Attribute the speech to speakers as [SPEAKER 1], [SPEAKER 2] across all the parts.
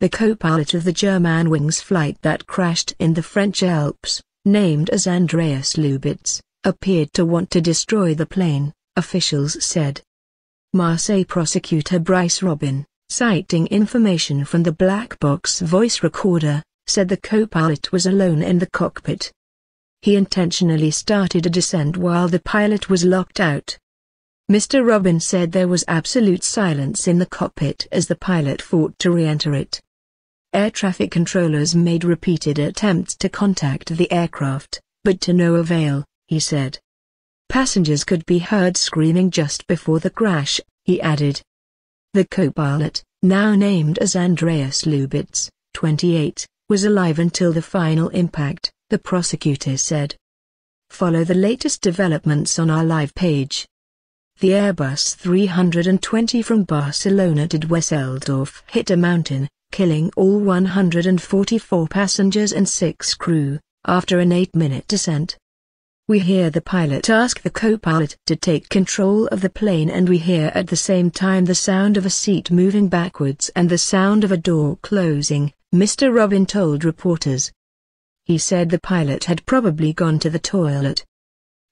[SPEAKER 1] the co-pilot of the Germanwings flight that crashed in the French Alps, named as Andreas Lubitz, appeared to want to destroy the plane, officials said. Marseille prosecutor Bryce Robin, citing information from the black box voice recorder, said the co-pilot was alone in the cockpit. He intentionally started a descent while the pilot was locked out. Mr. Robin said there was absolute silence in the cockpit as the pilot fought to re-enter it. Air traffic controllers made repeated attempts to contact the aircraft, but to no avail, he said. Passengers could be heard screaming just before the crash, he added. The co-pilot, now named as Andreas Lubitz, 28, was alive until the final impact, the prosecutor said. Follow the latest developments on our live page. The Airbus 320 from Barcelona to Düsseldorf hit a mountain, killing all 144 passengers and 6 crew, after an 8-minute descent. We hear the pilot ask the co-pilot to take control of the plane, and we hear at the same time the sound of a seat moving backwards and the sound of a door closing, Mr. Robin told reporters. He said the pilot had probably gone to the toilet.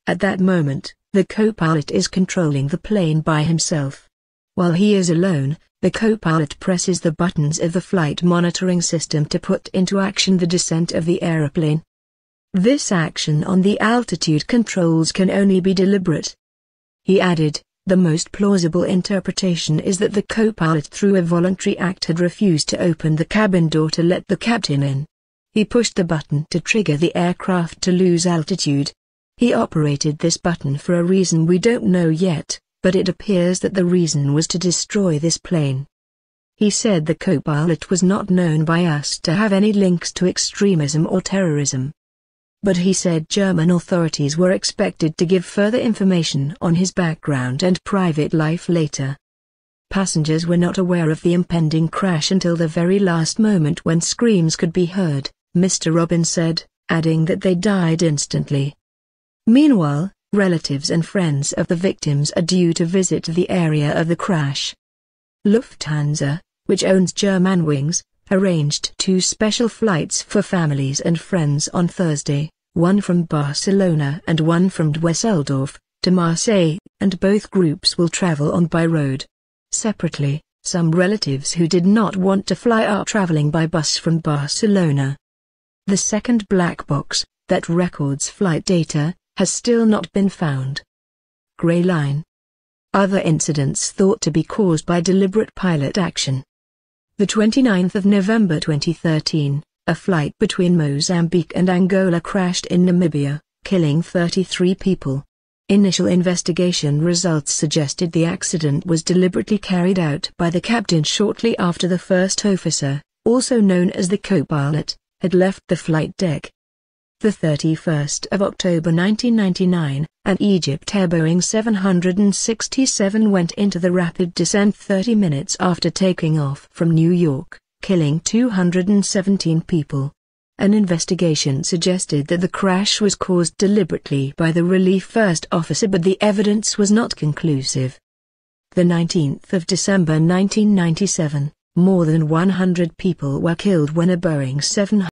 [SPEAKER 1] At that moment, the co-pilot is controlling the plane by himself. While he is alone, the co-pilot presses the buttons of the flight monitoring system to put into action the descent of the aeroplane. This action on the altitude controls can only be deliberate. He added, the most plausible interpretation is that the co-pilot through a voluntary act had refused to open the cabin door to let the captain in. He pushed the button to trigger the aircraft to lose altitude. He operated this button for a reason we don't know yet, but it appears that the reason was to destroy this plane. He said the co-pilot was not known by us to have any links to extremism or terrorism. But he said German authorities were expected to give further information on his background and private life later. Passengers were not aware of the impending crash until the very last moment when screams could be heard, Mr. Robin said, adding that they died instantly. Meanwhile, relatives and friends of the victims are due to visit the area of the crash. Lufthansa, which owns Germanwings, arranged 2 special flights for families and friends on Thursday, one from Barcelona and one from Düsseldorf, to Marseille, and both groups will travel on by road. Separately, some relatives who did not want to fly are traveling by bus from Barcelona. The second black box, that records flight data, has still not been found. Grey line. Other incidents thought to be caused by deliberate pilot action. The 29th of November 2013, a flight between Mozambique and Angola crashed in Namibia, killing 33 people. Initial investigation results suggested the accident was deliberately carried out by the captain shortly after the first officer, also known as the co-pilot, had left the flight deck. The 31st of October 1999, an Egypt Air Boeing 767 went into the rapid descent 30 minutes after taking off from New York, killing 217 people. An investigation suggested that the crash was caused deliberately by the relief first officer, but the evidence was not conclusive. The 19th of December 1997, more than 100 people were killed when a Boeing 767